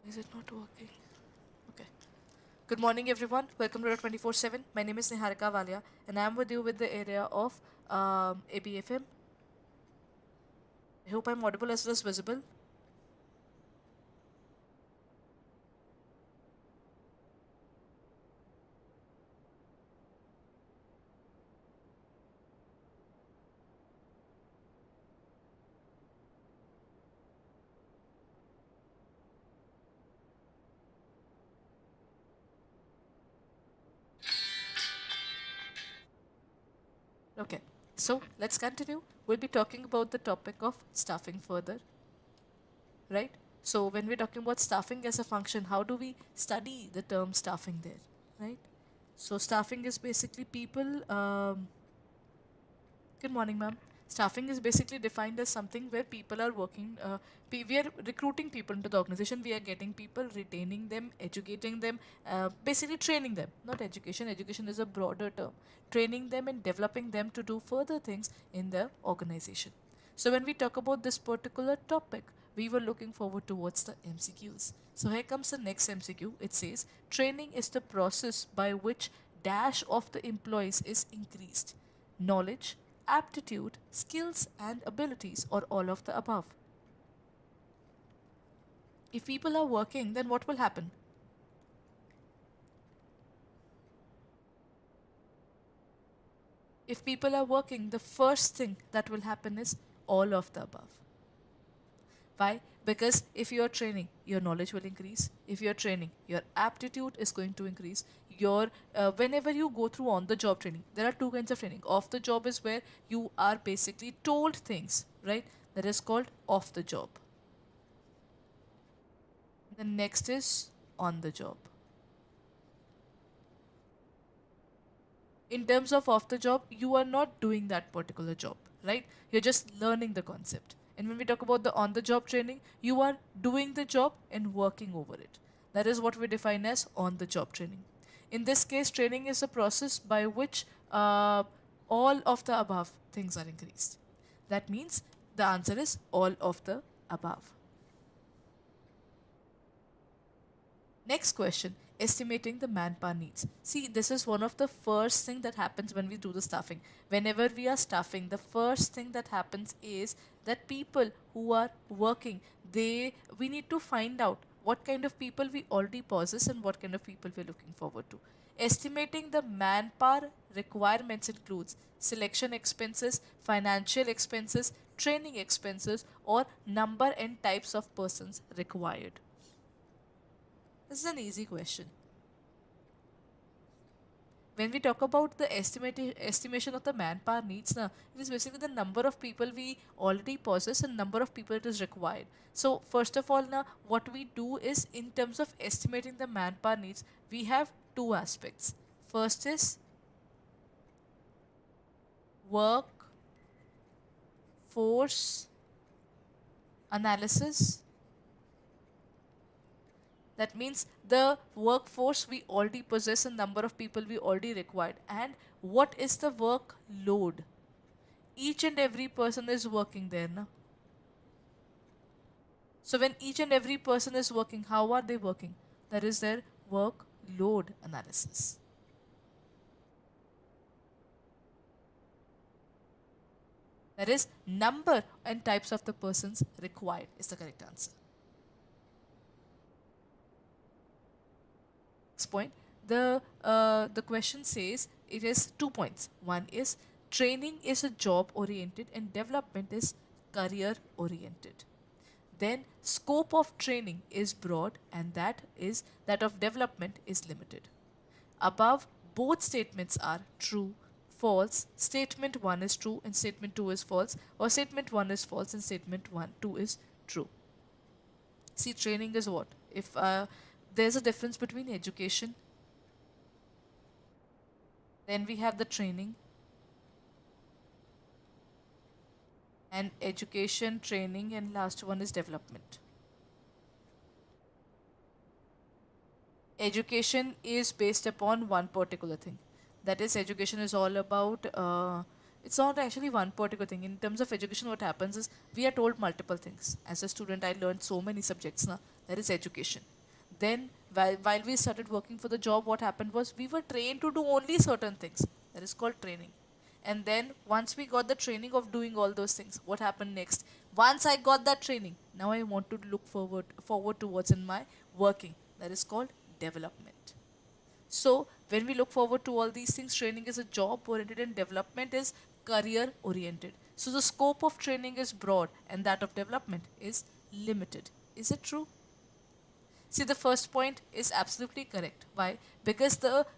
Is it not working? Okay. Good morning, everyone. Welcome to 24/7. My name is Niharika Valia, and I'm with you with the area of ABFM. I hope I'm audible as well as visible. Okay. So let's continue. We'll be talking about the topic of staffing further, right? So when we're talking about staffing as a function, how do we study the term staffing there, right? So staffing is basically people. Good morning, ma'am. Staffing is basically defined as something where people are working. We are recruiting people into the organization. We are getting people, retaining them, educating them, basically training them. Not education. Education is a broader term. Training them and developing them to do further things in the organization. So when we talk about this particular topic, we were looking forward towards the MCQs. So here comes the next MCQ. It says training is the process by which dash of the employees is increased. Knowledge, aptitude, skills, and abilities, or all of the above. If people are working, then what will happen? If people are working, the first thing that will happen is all of the above. Why? Because if you are training, your knowledge will increase. If you are training, your aptitude is going to increase. Your whenever you go through on the job training, there are two kinds of training. Off the job is where you are basically told things, right? That is called off the job. The next is on the job. In terms of off the job, you are not doing that particular job, right? You're just learning the concept. And when we talk about the on the job training, you are doing the job and working over it. That is what we define as on the job training. In this case, training is a process by which all of the above things are increased. That means the answer is all of the above. Next question, estimating the manpower needs. See, this is one of the first thing that happens when we do the staffing. Whenever we are staffing, the first thing that happens is that people who are working, we need to find out what kind of people we already possess and what kind of people we're looking forward to. Estimating the manpower requirements includes selection expenses, financial expenses, training expenses, or number and types of persons required. This is an easy question. When we talk about the estimation of the manpower needs, now it is basically the number of people we already possess and number of people it is required. So first of all, now what we do is in terms of estimating the manpower needs, we have two aspects. First is workforce analysis. That means the workforce we already possess and number of people we already required. And what is the workload? Each and every person is working there. Na? So when each and every person is working, how are they working? That is their workload analysis. That is number and types of the persons required is the correct answer. Next point, the question says it is 2 points. One is training is a job oriented and development is career oriented. Then scope of training is broad and that of development is limited. Above, both statements are true, false. Statement 1 is true and statement 2 is false, or statement 1 is false and statement 2 is true. See, training is what? If there's a difference between education, then we have the training, and education, training, and last one is development. Education is based upon one particular thing. That is, education is all about, it's not actually one particular thing. In terms of education, what happens is we are told multiple things. As a student, I learned so many subjects now. That is education. Then, while we started working for the job, what happened was we were trained to do only certain things. That is called training. And then, once we got the training of doing all those things, what happened next? Once I got that training, now I want to look forward towards in my working. That is called development. So, when we look forward to all these things, training is a job oriented and development is career oriented. So, the scope of training is broad and that of development is limited. Is it true? See, the first point is absolutely correct. Why? Because the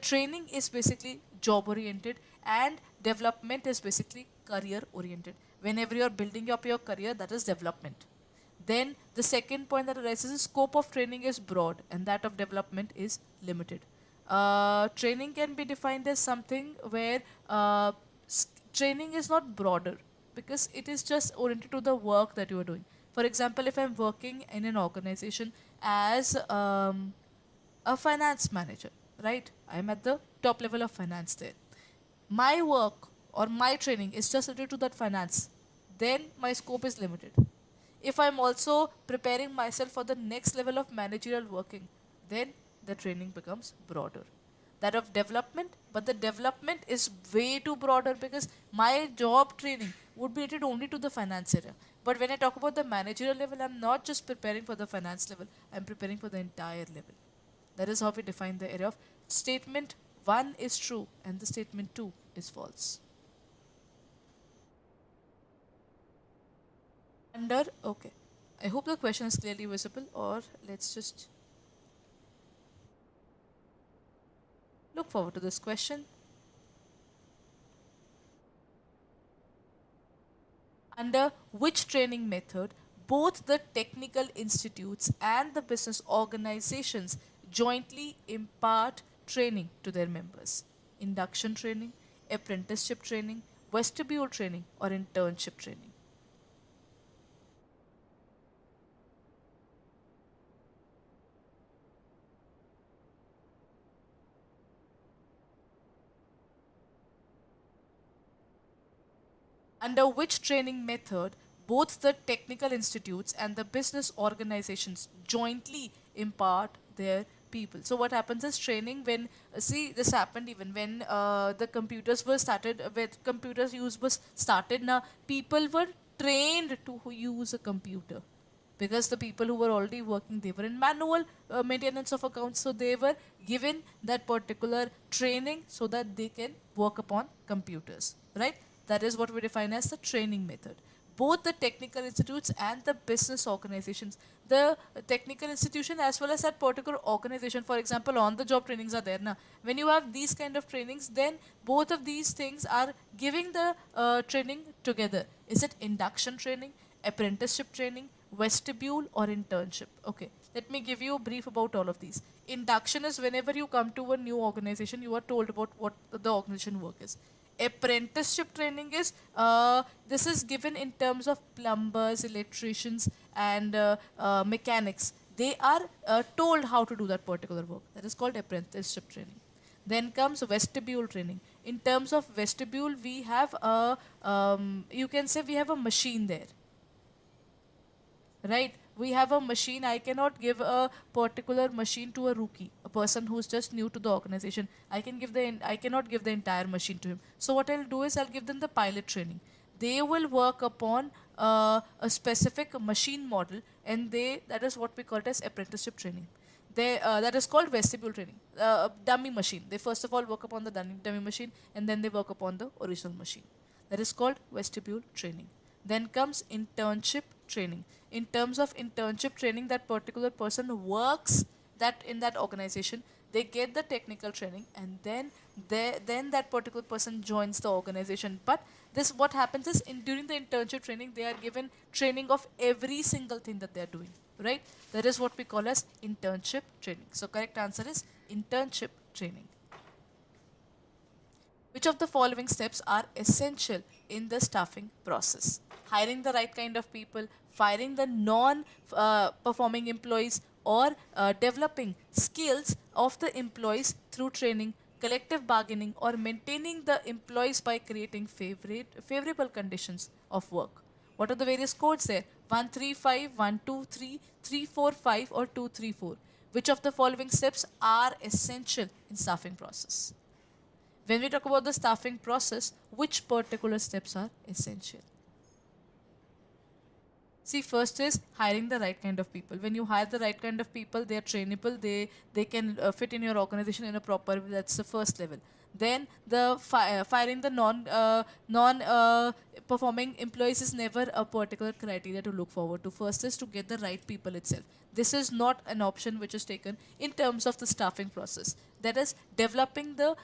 training is basically job oriented and development is basically career oriented. Whenever you are building up your career, that is development. Then the second point that arises is scope of training is broad and that of development is limited. Training can be defined as something where training is not broader because it is just oriented to the work that you are doing. For example, if I'm working in an organization as a finance manager, right? I'm at the top level of finance there. My work or my training is just related to that finance, then my scope is limited. If I'm also preparing myself for the next level of managerial working, then the training becomes broader. That of development, but the development is way too broader because my job training would be related only to the finance area. But when I talk about the managerial level, I'm not just preparing for the finance level, I'm preparing for the entire level. That is how we define the area of statement 1 is true and the statement 2 is false. Under, okay. I hope the question is clearly visible, or let's just look forward to this question. Under which training method both the technical institutes and the business organizations jointly impart training to their members? Induction training, apprenticeship training, vestibule training, or internship training? Under which training method both the technical institutes and the business organizations jointly impart their people? So what happens is training when see this happened even when the computers were started with computers use was started. Now people were trained to use a computer because the people who were already working, they were in manual maintenance of accounts, so they were given that particular training so that they can work upon computers, right? That is what we define as the training method. Both the technical institutes and the business organizations, the technical institution as well as that particular organization, for example, on the job trainings are there now. When you have these kind of trainings, then both of these things are giving the training together. Is it induction training, apprenticeship training, vestibule, or internship? Okay, let me give you a brief about all of these. Induction is whenever you come to a new organization, you are told about what the organization work is. Apprenticeship training is this is given in terms of plumbers, electricians, and mechanics. They are told how to do that particular work. That is called apprenticeship training. Then comes vestibule training. In terms of vestibule, we have a you can say we have a machine there, right? We have a machine. I cannot give a particular machine to a rookie, a person who's just new to the organization. I cannot give the entire machine to him. So what I'll do is I'll give them the pilot training. They will work upon a specific machine model, and that is what we call it as apprenticeship training. That is called vestibule training. Dummy machine. They first of all work upon the dummy machine, and then they work upon the original machine. That is called vestibule training. Then comes internship training. In terms of internship training, that particular person works that in that organization. They get the technical training, and then that particular person joins the organization. But this what happens is during the internship training, they are given training of every single thing that they are doing. Right? That is what we call as internship training. So correct answer is internship training. Which of the following steps are essential in the staffing process? Hiring the right kind of people, firing the non performing employees, or developing skills of the employees through training, collective bargaining, or maintaining the employees by creating favorable conditions of work. What are the various codes there? 135, 123, 345, or 234. Which of the following steps are essential in staffing process? When we talk about the staffing process, which particular steps are essential? See, first is hiring the right kind of people. When you hire the right kind of people, they are trainable. They can fit in your organization in a proper way. That's the first level. Then the firing the non performing employees is never a particular criteria to look forward to. First is to get the right people itself. This is not an option which is taken in terms of the staffing process. That is developing the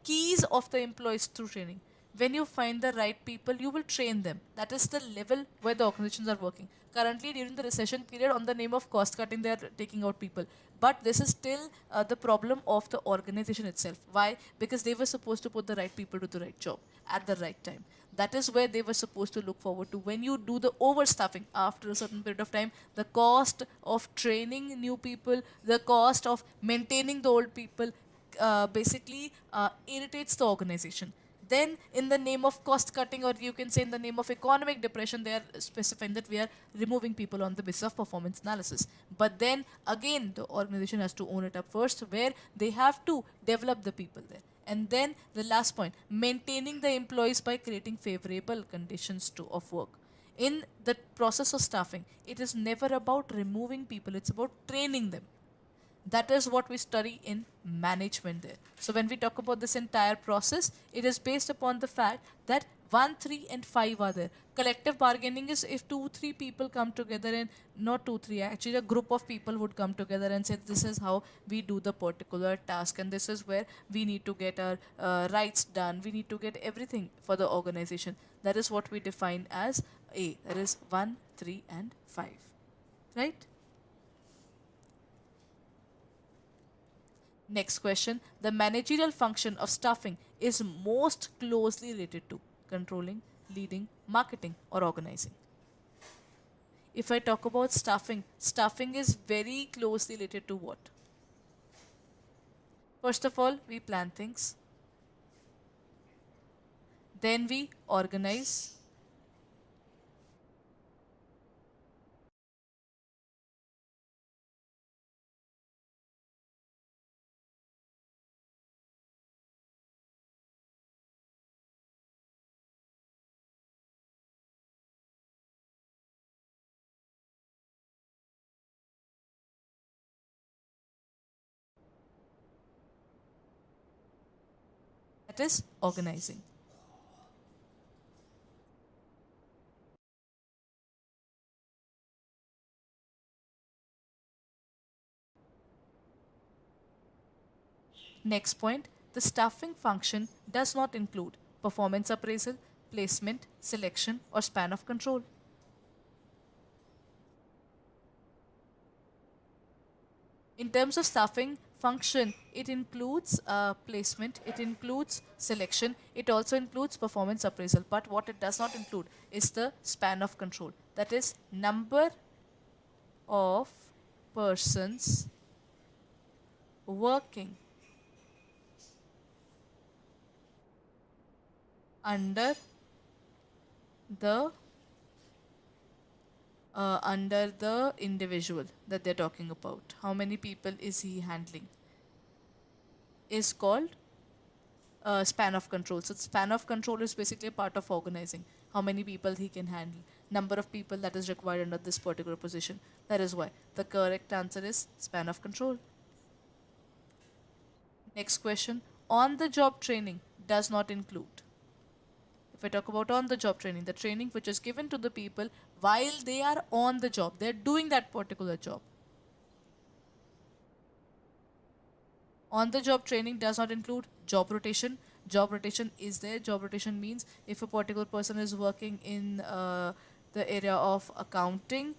keys of the employees through training. When you find the right people, you will train them. That is the level where the organizations are working. Currently, during the recession period, on the name of cost cutting, they are taking out people. But this is still the problem of the organization itself. Why? Because they were supposed to put the right people to the right job at the right time. That is where they were supposed to look forward to. When you do the overstaffing after a certain period of time, the cost of training new people, the cost of maintaining the old people, basically irritates the organization. Then, in the name of cost cutting, or you can say in the name of economic depression, they are specifying that we are removing people on the basis of performance analysis. But then again, the organization has to own it up first, where they have to develop the people there. And then the last point, maintaining the employees by creating favorable conditions of work. In the process of staffing, it is never about removing people, it's about training them. That is what we study in management there. So when we talk about this entire process, it is based upon the fact that 1, 3, and 5 are there. Collective bargaining is if 2, 3 people come together, and not 2, 3, actually a group of people would come together and say this is how we do the particular task, and this is where we need to get our rights done. We need to get everything for the organization. That is what we define as A. That is 1, 3, and 5. Right? Next question. The managerial function of staffing is most closely related to controlling, leading, marketing, or organizing. If I talk about staffing, staffing is very closely related to what? First of all, we plan things. Then we organize. That is organizing. Next point, the staffing function does not include performance appraisal, placement, selection, or span of control. In terms of staffing function, it includes placement, it includes selection, it also includes performance appraisal. But what it does not include is the span of control. That is, number of persons working under the individual that they're talking about. How many people is he handling? Is called span of control. So span of control is basically a part of organizing. How many people he can handle, number of people that is required under this particular position. That is why the correct answer is span of control. Next question. On the job training does not include. If I talk about on the job training, the training which is given to the people while they are on the job, they're doing that particular job. On the job training does not include job rotation. Job rotation is there. Job rotation means if a particular person is working in the area of accounting,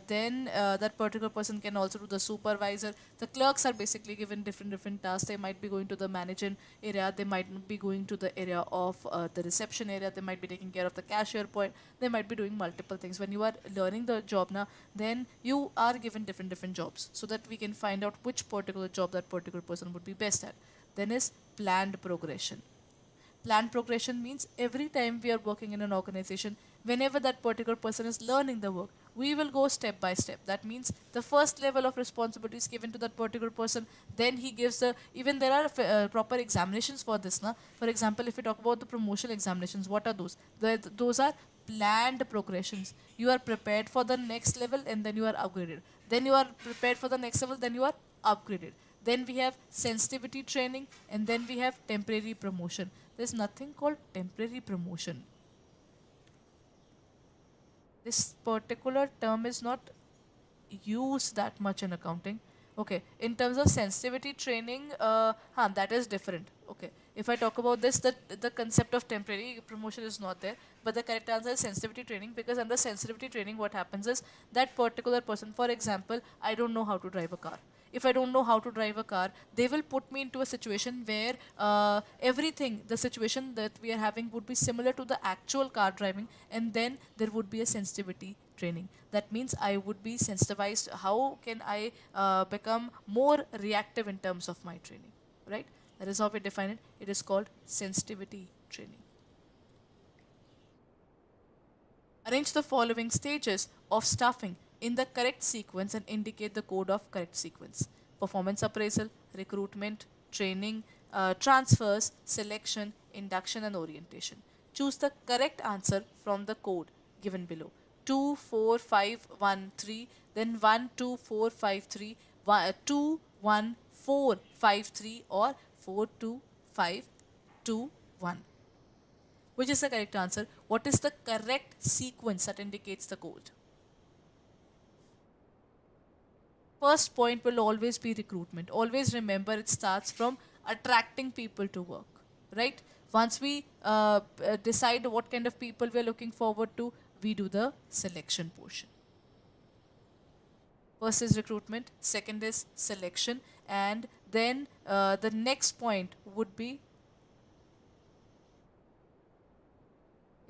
then that particular person can also do the supervisor. The clerks are basically given different tasks. They might be going to the management area. They might be going to the area of the reception area. They might be taking care of the cashier point. They might be doing multiple things. When you are learning the job now, then you are given different jobs so that we can find out which particular job that particular person would be best at. Then is planned progression. Planned progression means every time we are working in an organization, whenever that particular person is learning the work, we will go step by step. That means the first level of responsibility is given to that particular person. Then he gives the, even there are proper examinations for this. Na? For example, if we talk about the promotional examinations, what are those? Those are planned progressions. You are prepared for the next level and then you are upgraded. Then you are prepared for the next level, then you are upgraded. Then we have sensitivity training, and then we have temporary promotion. There's nothing called temporary promotion. This particular term is not used that much in accounting. Okay, in terms of sensitivity training, that is different. Okay, if I talk about this, the concept of temporary promotion is not there, but the correct answer is sensitivity training, because under sensitivity training, what happens is that particular person, for example, I don't know how to drive a car. If I don't know how to drive a car, they will put me into a situation where everything, the situation that we are having would be similar to the actual car driving, and then there would be a sensitivity training. That means I would be sensitized. How can I become more reactive in terms of my training, right? That is how we define it. It is called sensitivity training. Arrange the following stages of staffing in the correct sequence and indicate the code of correct sequence. Performance appraisal, recruitment, training, transfers, selection, induction and orientation. Choose the correct answer from the code given below. 24513, then 12453, 21453 or 42521. Which is the correct answer? What is the correct sequence that indicates the code? First point will always be recruitment. Always remember, it starts from attracting people to work, right? Once we decide what kind of people we are looking forward to, we do the selection portion. First is recruitment, second is selection, and then the next point would be,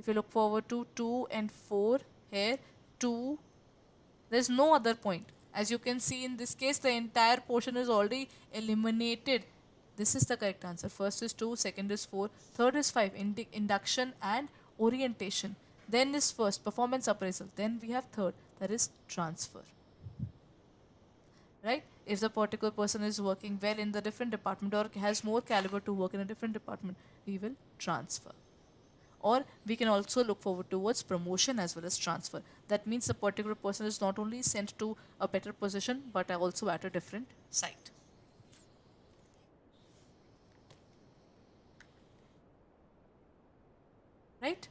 if you look forward to 2 and 4 here, 2, there's no other point. As you can see in this case, the entire portion is already eliminated. This is the correct answer. First is 2, second is 4, third is 5, induction and orientation. Then is first, performance appraisal. Then we have third, that is transfer. Right? If the particular person is working well in the different department or has more caliber to work in a different department, we will transfer. Or we can also look forward towards promotion as well as transfer. That means the particular person is not only sent to a better position, but also at a different site. Right?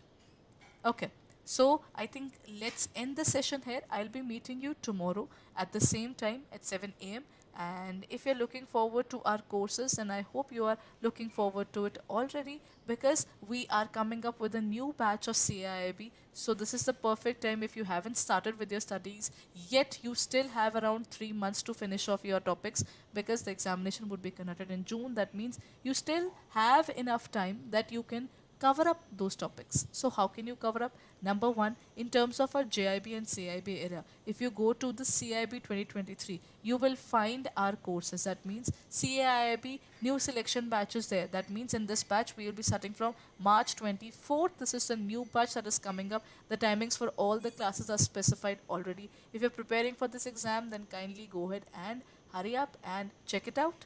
Okay. So I think let's end the session here. I'll be meeting you tomorrow at the same time at 7 a.m. And if you're looking forward to our courses, and I hope you are looking forward to it already, because we are coming up with a new batch of CAIIB. So this is the perfect time. If you haven't started with your studies yet, you still have around 3 months to finish off your topics, because the examination would be conducted in June. That means you still have enough time that you can cover up those topics. So how can you cover up? Number one, in terms of our JIB and CIB area, if you go to the CIB 2023, you will find our courses. That means CAIB new selection batches there. That means in this batch, we will be starting from March 24th. This is the new batch that is coming up. The timings for all the classes are specified already. If you're preparing for this exam, then kindly go ahead and hurry up and check it out.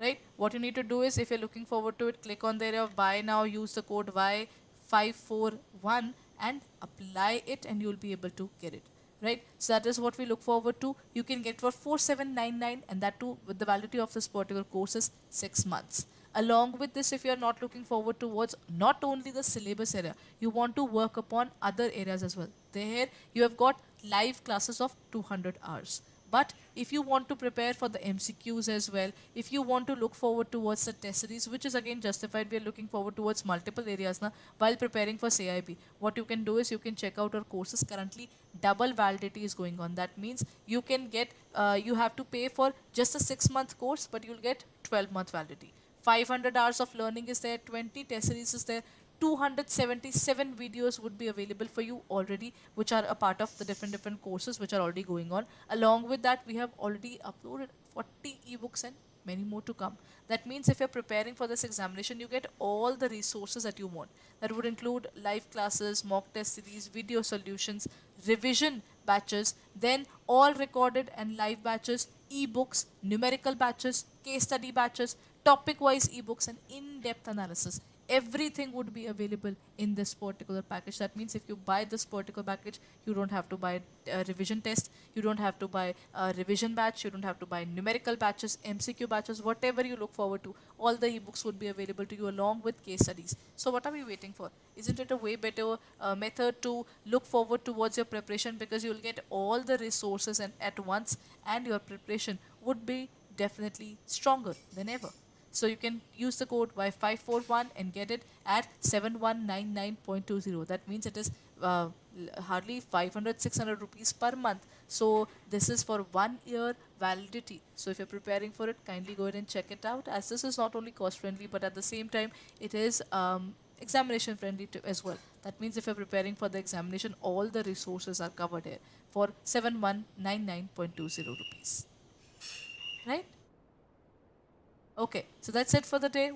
Right? What you need to do is, if you're looking forward to it, click on the area of buy now, use the code Y541 and apply it, and you'll be able to get it. Right? So that is what we look forward to. You can get for 4799, and that too with the validity of this particular course is 6 months. Along with this, if you are not looking forward towards not only the syllabus area, you want to work upon other areas as well. There you have got live classes of 200 hours. But if you want to prepare for the MCQs as well, if you want to look forward towards the test series, which is again justified, we are looking forward towards multiple areas now while preparing for CIB. What you can do is you can check out our courses. Currently, double validity is going on. That means you can get, you have to pay for just a 6-month course, but you'll get 12-month validity. 500 hours of learning is there, 20 test series is there, 277 videos would be available for you already, which are a part of the different courses which are already going on. Along with that, we have already uploaded 40 ebooks and many more to come. That means if you're preparing for this examination, you get all the resources that you want. That would include live classes, mock test series, video solutions, revision batches, then all recorded and live batches, ebooks, numerical batches, case study batches, topic wise ebooks, and in depth analysis. Everything would be available in this particular package. That means if you buy this particular package, you don't have to buy a revision test, you don't have to buy a revision batch, you don't have to buy numerical batches, MCQ batches, whatever you look forward to. All the ebooks would be available to you along with case studies. So what are we waiting for? Isn't it a way better method to look forward towards your preparation, because you'll get all the resources and at once, and your preparation would be definitely stronger than ever. So you can use the code Y541 and get it at 7199.20. That means it is hardly 500 600 rupees per month. So this is for 1 year validity. So if you're preparing for it, kindly go ahead and check it out, as this is not only cost friendly, but at the same time it is examination friendly too as well. That means if you're preparing for the examination, all the resources are covered here for 7199.20 rupees. Right? Okay, so that's it for the day.